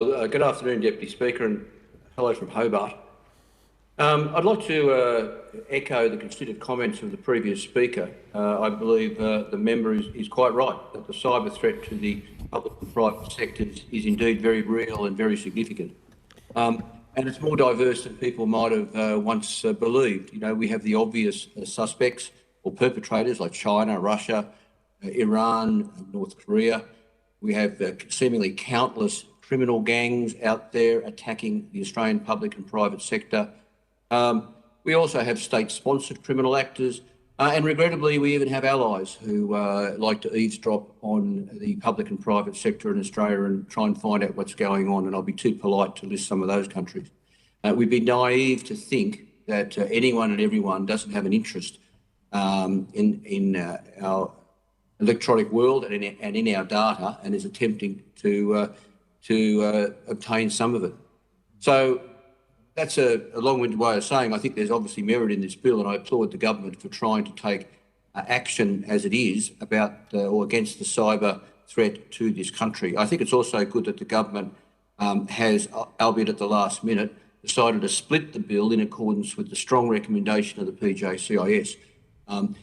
Good afternoon, Deputy Speaker, and hello from Hobart. I'd like to echo the considered comments of the previous speaker. I believe the member is quite right that the cyber threat to the public and private sectors is indeed very real and very significant. And it's more diverse than people might have once believed. You know, we have the obvious suspects or perpetrators like China, Russia, Iran, North Korea. We have seemingly countless criminal gangs out there attacking the Australian public and private sector. We also have state-sponsored criminal actors, and regrettably we even have allies who like to eavesdrop on the public and private sector in Australia and try and find out what's going on, and I'll be too polite to list some of those countries. We'd be naive to think that anyone and everyone doesn't have an interest in our electronic world and in our data, and is attempting to obtain some of it. So that's a long-winded way of saying I think there's obviously merit in this bill, and I applaud the government for trying to take action as it is about or against the cyber threat to this country. I think it's also good that the government has, albeit at the last minute, decided to split the bill in accordance with the strong recommendation of the PJCIS.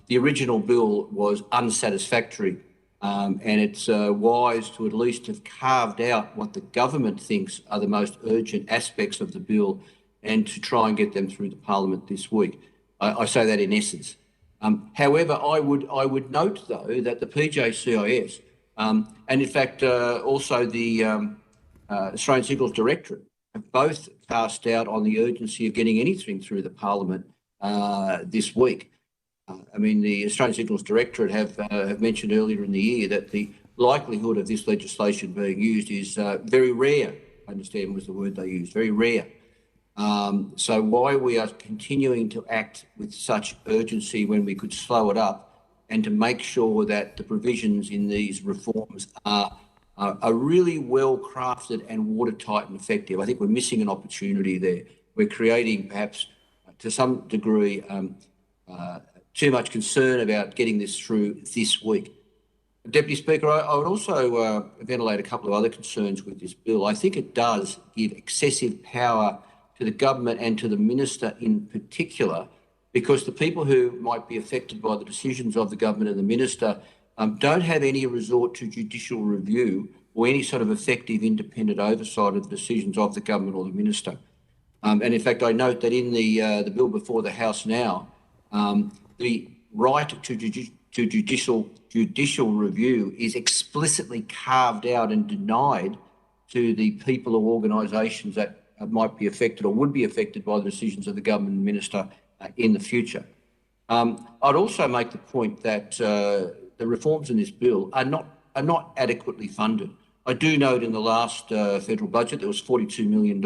The original bill was unsatisfactory, and it's wise to at least have carved out what the government thinks are the most urgent aspects of the bill and to try and get them through the Parliament this week. I say that in essence. However, I would note, though, that the PJCIS and, in fact, also the Australian Signals Directorate have both cast doubt on the urgency of getting anything through the Parliament this week. I mean, the Australian Signals Directorate have mentioned earlier in the year that the likelihood of this legislation being used is very rare. I understand was the word they used, very rare. So why we are continuing to act with such urgency when we could slow it up, and to make sure that the provisions in these reforms are really well crafted and watertight and effective. I think we're missing an opportunity there. We're creating perhaps to some degree too much concern about getting this through this week. Deputy Speaker, I would also ventilate a couple of other concerns with this bill. I think it does give excessive power to the government and to the minister in particular, because the people who might be affected by the decisions of the government and the minister don't have any resort to judicial review or any sort of effective independent oversight of the decisions of the government or the minister. And in fact, I note that in the bill before the House now, the right to judicial review is explicitly carved out and denied to the people or organisations that might be affected or would be affected by the decisions of the government and minister in the future. I'd also make the point that the reforms in this bill are not adequately funded. I do note in the last federal budget there was $42 million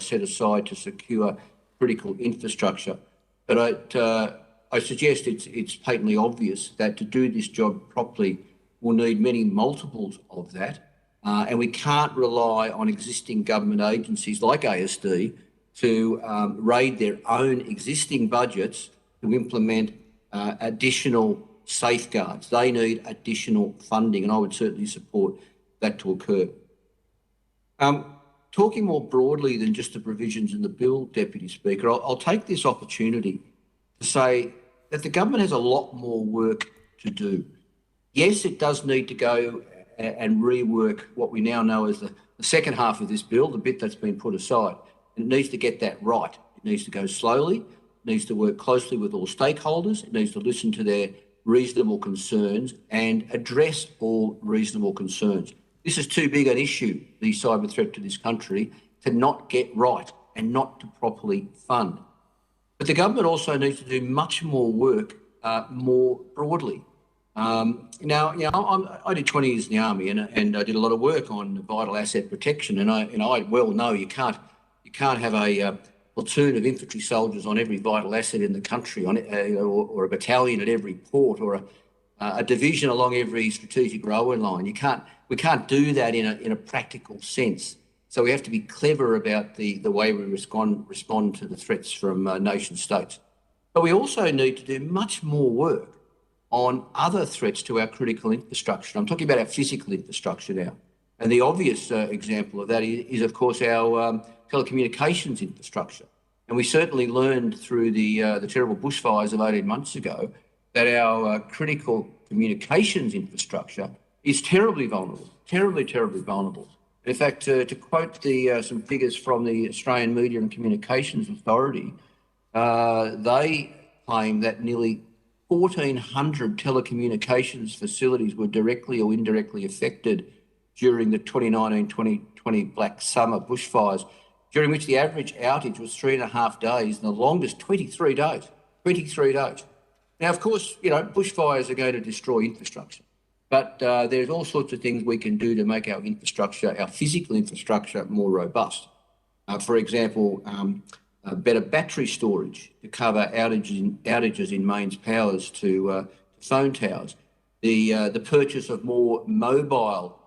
set aside to secure critical infrastructure, but I suggest it's patently obvious that to do this job properly, we'll need many multiples of that, and we can't rely on existing government agencies like ASD to raid their own existing budgets to implement additional safeguards. They need additional funding, and I would certainly support that to occur. Talking more broadly than just the provisions in the bill, Deputy Speaker, I'll take this opportunity to say that the government has a lot more work to do. Yes, it does need to go and rework what we now know as the second half of this bill, the bit that's been put aside. It needs to get that right. It needs to go slowly, it needs to work closely with all stakeholders, it needs to listen to their reasonable concerns and address all reasonable concerns. This is too big an issue, the cyber threat to this country, to not get right and not to properly fund. But the government also needs to do much more work more broadly. Now, I did 20 years in the Army, and I did a lot of work on vital asset protection, and I well know you can't have a platoon of infantry soldiers on every vital asset in the country, or a battalion at every port, or a division along every strategic railway line. We can't do that in a practical sense. So we have to be clever about the way we respond to the threats from nation states. But we also need to do much more work on other threats to our critical infrastructure. I'm talking about our physical infrastructure now. And the obvious example of that is, of course, our telecommunications infrastructure. And we certainly learned through the terrible bushfires of 18 months ago that our critical communications infrastructure is terribly vulnerable, terribly vulnerable. In fact, to quote some figures from the Australian Media and Communications Authority, they claim that nearly 1,400 telecommunications facilities were directly or indirectly affected during the 2019-2020 Black Summer bushfires, during which the average outage was 3.5 days and the longest 23 days. 23 days. Now, of course, you know, bushfires are going to destroy infrastructure, but there's all sorts of things we can do to make our infrastructure, our physical infrastructure, more robust. For example, better battery storage to cover outages in mains powers to phone towers, the purchase of more mobile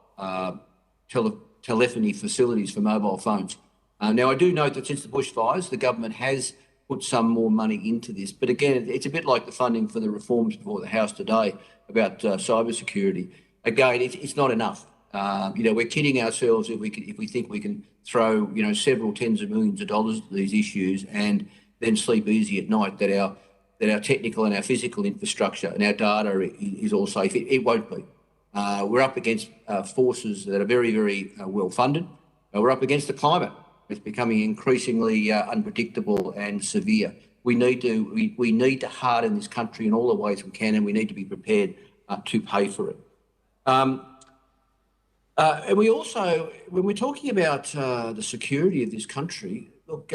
telephony facilities for mobile phones. Now, I do note that since the bushfires, the government has put some more money into this. But again, it's a bit like the funding for the reforms before the House today about cybersecurity. Again, it's not enough. You know, we're kidding ourselves if we think we can throw, you know, several tens of millions of dollars at these issues and then sleep easy at night that our technical and our physical infrastructure and our data is all safe. It won't be. We're up against forces that are very well funded. We're up against the climate. It's becoming increasingly unpredictable and severe. We need to harden this country in all the ways we can, and we need to be prepared to pay for it. And we also, when we're talking about the security of this country, look,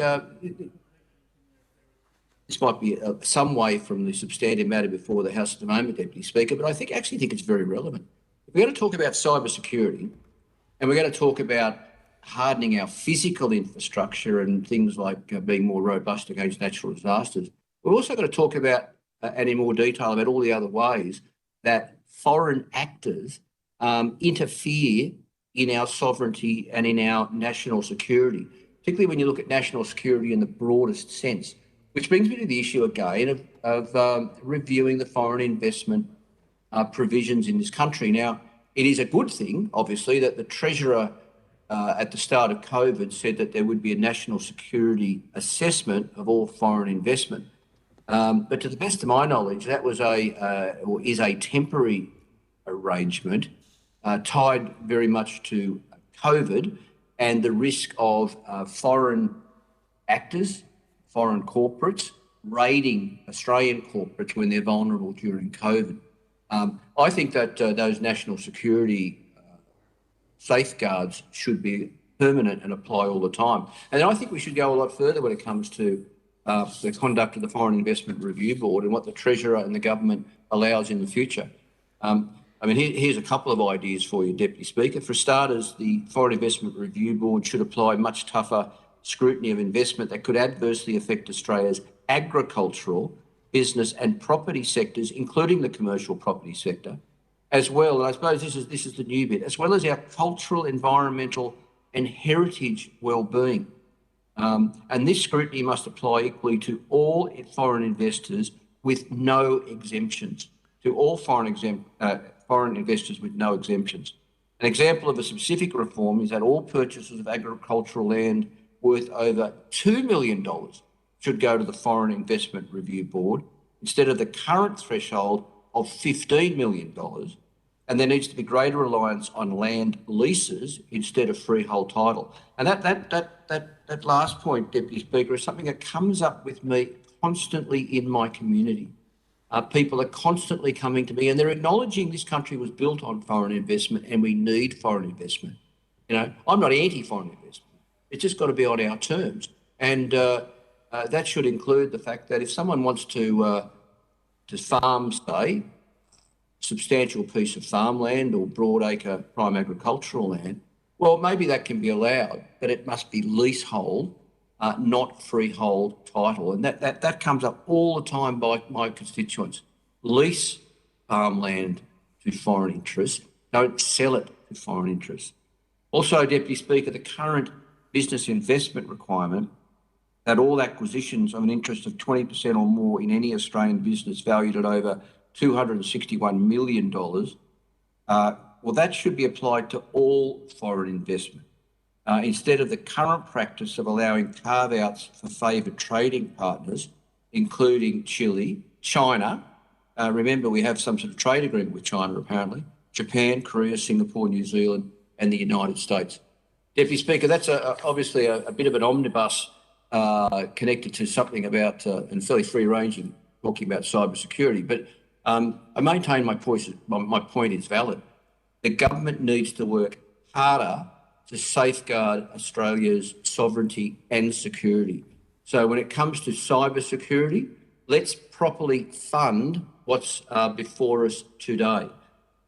this might be some way from the substantive matter before the House at the moment, Deputy Speaker, but I actually think it's very relevant. If we're going to talk about cybersecurity and we're going to talk about hardening our physical infrastructure and things like being more robust against natural disasters, we're also going to talk about, and in more detail, about all the other ways that foreign actors interfere in our sovereignty and in our national security, particularly when you look at national security in the broadest sense, which brings me to the issue again of reviewing the foreign investment provisions in this country. Now, it is a good thing, obviously, that the Treasurer at the start of COVID said that there would be a national security assessment of all foreign investment. But to the best of my knowledge, that was is a temporary arrangement tied very much to COVID and the risk of foreign actors, foreign corporates, raiding Australian corporates when they're vulnerable during COVID. I think that those national security safeguards should be permanent and apply all the time. And I think we should go a lot further when it comes to the conduct of the Foreign Investment Review Board and what the Treasurer and the government allows in the future. I mean, here's a couple of ideas for you, Deputy Speaker. For starters, the Foreign Investment Review Board should apply much tougher scrutiny of investment that could adversely affect Australia's agricultural, business and property sectors, including the commercial property sector, as well, and I suppose this is the new bit, as well as our cultural, environmental and heritage well-being. And this scrutiny must apply equally to all foreign investors with no exemptions, to all foreign investors with no exemptions. An example of a specific reform is that all purchases of agricultural land worth over $2 million should go to the Foreign Investment Review Board instead of the current threshold of $15 million. And there needs to be greater reliance on land leases instead of freehold title. And that last point, Deputy Speaker, is something that comes up with me constantly in my community. People are constantly coming to me and they're acknowledging this country was built on foreign investment and we need foreign investment. You know, I'm not anti-foreign investment. It's just got to be on our terms. And that should include the fact that if someone wants to farm, say, substantial piece of farmland or broadacre prime agricultural land, well, maybe that can be allowed, but it must be leasehold, not freehold title. And that comes up all the time by my constituents. Lease farmland to foreign interests, don't sell it to foreign interests. Also, Deputy Speaker, the current business investment requirement that all acquisitions of an interest of 20% or more in any Australian business valued at over $261 million well, that should be applied to all foreign investment. Instead of the current practice of allowing carve-outs for favoured trading partners, including Chile, China. Remember, we have some sort of trade agreement with China, apparently, Japan, Korea, Singapore, New Zealand, and the United States. Deputy Speaker, that's obviously a bit of an omnibus connected to something about, and fairly free-ranging, talking about cybersecurity. But I maintain my point is valid. The government needs to work harder to safeguard Australia's sovereignty and security. So when it comes to cybersecurity, let's properly fund what's before us today.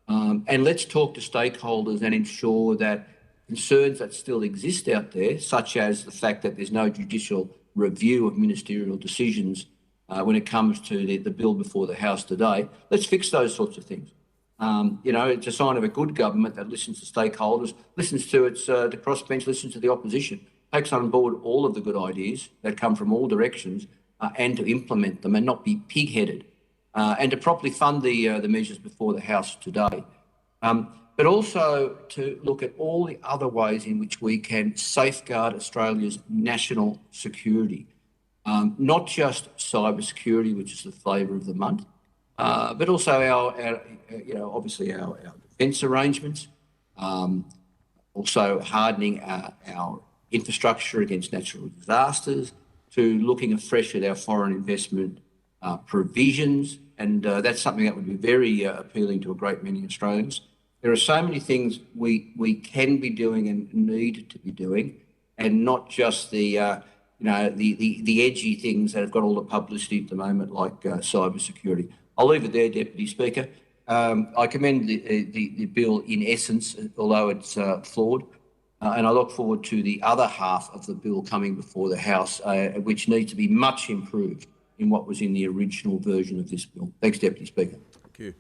And let's talk to stakeholders and ensure that concerns that still exist out there, such as the fact that there's no judicial review of ministerial decisions when it comes to the bill before the House today, let's fix those sorts of things. It's a sign of a good government that listens to stakeholders, listens to the crossbench, listens to the opposition, takes on board all of the good ideas that come from all directions and to implement them and not be pig-headed and to properly fund the measures before the House today. But also to look at all the other ways in which we can safeguard Australia's national security, not just cybersecurity, which is the flavour of the month, but also obviously our defence arrangements, also hardening our infrastructure against natural disasters, to looking afresh at our foreign investment provisions, and that's something that would be very appealing to a great many Australians. There are so many things we can be doing and need to be doing, and not just the edgy things that have got all the publicity at the moment, like cybersecurity. I'll leave it there, Deputy Speaker. I commend the bill in essence, although it's flawed, and I look forward to the other half of the bill coming before the House, which needs to be much improved in what was in the original version of this bill. Thanks, Deputy Speaker. Thank you.